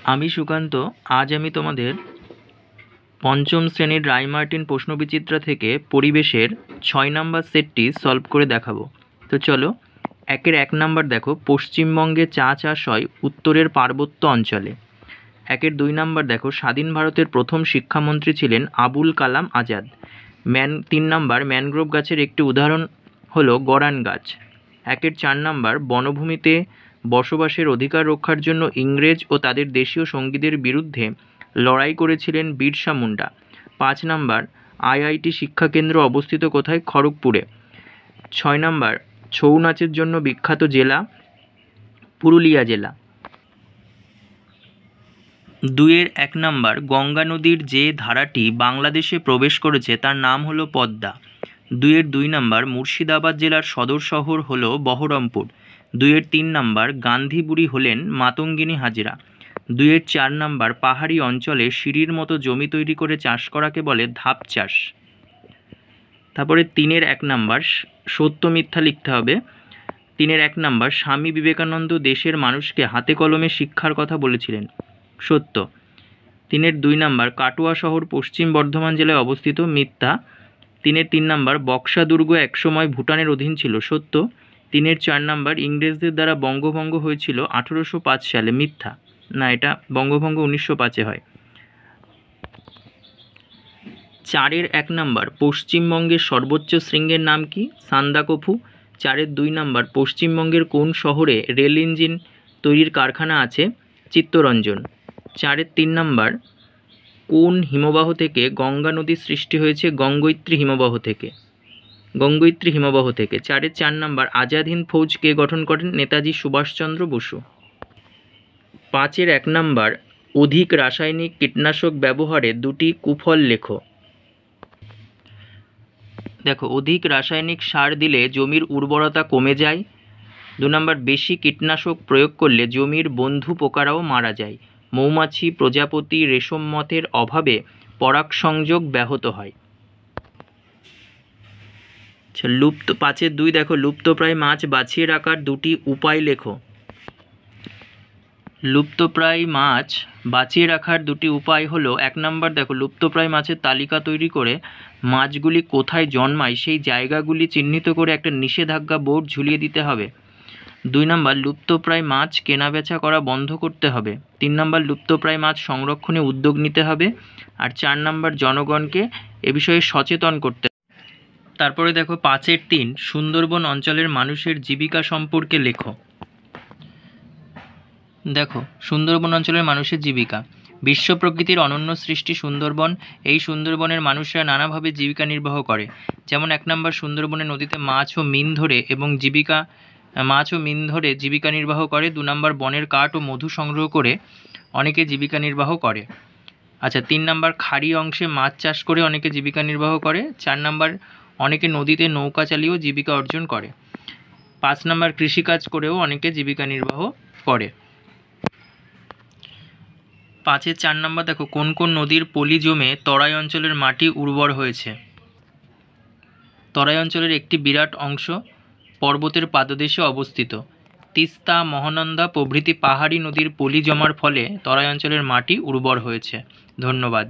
আমি সুকান্ত। আজ আমি তোমাদের পঞ্চম শ্রেণীর রায়মার্টিন প্রশ্নবিচিত্রা থেকে পরিবেশের 6 নম্বর সেটটি সলভ করে দেখাবো। তো চলো, 1 নম্বর দেখো, পশ্চিমবঙ্গে চা চাষ হয় উত্তরের পার্বত্য অঞ্চলে। 2 নম্বর দেখো, স্বাধীন ভারতের প্রথম শিক্ষামন্ত্রী ছিলেন আবুল কালাম আজাদ। 3 নম্বর, ম্যানগ্রোভ গাছের একটি উদাহরণ হলো গরান গাছ। 4 নম্বর, বনভূমিতে বসবাসের অধিকার রক্ষার জন্য ইংরেজ ও তাদের দেশীয় সঙ্গীদের বিরুদ্ধে লড়াই করেছিলেন বিরসা মুন্ডা। 5 নম্বর, আইআইটি শিক্ষাকেন্দ্র অবস্থিত কোথায়? খড়গপুরে। 6 নম্বর, ছৌ নাচের জন্য বিখ্যাত জেলা? পুরুলিয়া জেলা। 2 নম্বর, গঙ্গা নদীর যে ধারাটি বাংলাদেশে প্রবেশ করেছে তার নাম হলো পদ্মা। 2 নম্বর, মুর্শিদাবাদ জেলার সদর শহর হলো বহরমপুর। 3 নম্বর, গান্ধী বুড়ি হলেন মাতঙ্গিনী হাজরা। 4 নম্বর, পাহাড়ি অঞ্চলে সিঁড়ির মতো জমি তৈরি করে চাষ করাকে বলে ধাপ চাষ। তারপরে 1 নম্বর, সত্য মিথ্যা লিখতে হবে। 1 নম্বর, স্বামী বিবেকানন্দ দেশের মানুষকে হাতে কলমে শিক্ষার কথা বলেছিলেন। সত্য। 2 নম্বর, কাটোয়া শহর পশ্চিম বর্ধমান জেলায় অবস্থিত। মিথ্যা। 3 নম্বর, বক্সা দুর্গ একসময় ভুটানের অধীন ছিল। সত্য। 4 নম্বর, ইংরেজদের দ্বারা বঙ্গভঙ্গ হয়েছিল 1805 সালে। মিথ্যা। না, এটা বঙ্গভঙ্গ 1905-এ হয়। 1 নম্বর, পশ্চিমবঙ্গের সর্বোচ্চ শৃঙ্গের নাম কি? সান্দাকফু। 2 নম্বর, পশ্চিমবঙ্গের কোন শহরে রেল ইঞ্জিন তৈরির কারখানা আছে? চিত্তরঞ্জন। 3 নম্বর, কোন হিমবাহ থেকে গঙ্গা নদীর সৃষ্টি হয়েছে? গঙ্গোত্রী হিমবাহ থেকে। 4 নম্বর, আজাদ হিন্দ ফৌজ কে গঠন করেন? নেতাজি সুভাষচন্দ্র বসু। 1 নম্বর, অধিক রাসায়নিক কীটনাশক ব্যবহারে 2টি কুফল লেখো। দেখো, অধিক রাসায়নিক সার দিলে জমির উর্বরতা কমে যায়। 2 নম্বর, বেশি কীটনাশক প্রয়োগ করলে জমির বন্ধু পোকারাও মারা যায়। মৌমাছি, প্রজাপতি, রেশম মথের অভাবে পরাগ সংযোগ ব্যাহত হয়। 5-2 দেখো, লুপ্তপ্রায় মাছ বাঁচিয়ে রাখার 2টি উপায় লেখো। লুপ্তপ্রায় মাছ বাঁচিয়ে রাখার 2টি উপায় হলো, 1 নম্বর দেখো, লুপ্তপ্রায় মাছের তালিকা তৈরি করে মাছগুলি কোথায় জন্মায় সেই জায়গাগুলি চিহ্নিত করে একটা নিষেধাজ্ঞা বোর্ড ঝুলিয়ে দিতে হবে। 2 নম্বর, লুপ্তপ্রায় মাছ কেনাবেচা করা বন্ধ করতে হবে। 3 নম্বর, লুপ্তপ্রায় মাছ সংরক্ষণে উদ্যোগ নিতে হবে। আর 4 নম্বর, জনগণকে এ বিষয়ে সচেতন করতে হবে। তারপরে দেখো 5-3, সুন্দরবন অঞ্চলের মানুষের জীবিকা সম্পর্কে লেখো। দেখো, সুন্দরবন অঞ্চলের মানুষের জীবিকা। বিশ্ব প্রকৃতির অনন্য সৃষ্টি সুন্দরবন। এই সুন্দরবনের মানুষরা নানাভাবে জীবিকা নির্বাহ করে। যেমন 1 নম্বর, সুন্দরবনের নদীতে মাছ ও মিন ধরে জীবিকা নির্বাহ করে। 2 নম্বর, বনের কাঠ ও মধু সংগ্রহ করে অনেকে জীবিকা নির্বাহ করে। আচ্ছা, 3 নম্বর, খাড়ি অংশে মাছ চাষ করে অনেকে জীবিকা নির্বাহ করে। 4 নম্বর, অনেকে নদীতে নৌকা চালিয়েও জীবিকা অর্জন করে। 5 নম্বর, কৃষিকাজ করেও অনেকে জীবিকা নির্বাহ করে। 5-4 নম্বর দেখো, কোন কোন নদীর পলি জমে তরাই অঞ্চলের মাটি উর্বর হয়েছে? তরাই অঞ্চলের একটি বিরাট অংশ পর্বতের পাদদেশে অবস্থিত। তিস্তা, মহানন্দা প্রভৃতি পাহাড়ি নদীর পলি জমার ফলে তরাই অঞ্চলের মাটি উর্বর হয়েছে। ধন্যবাদ।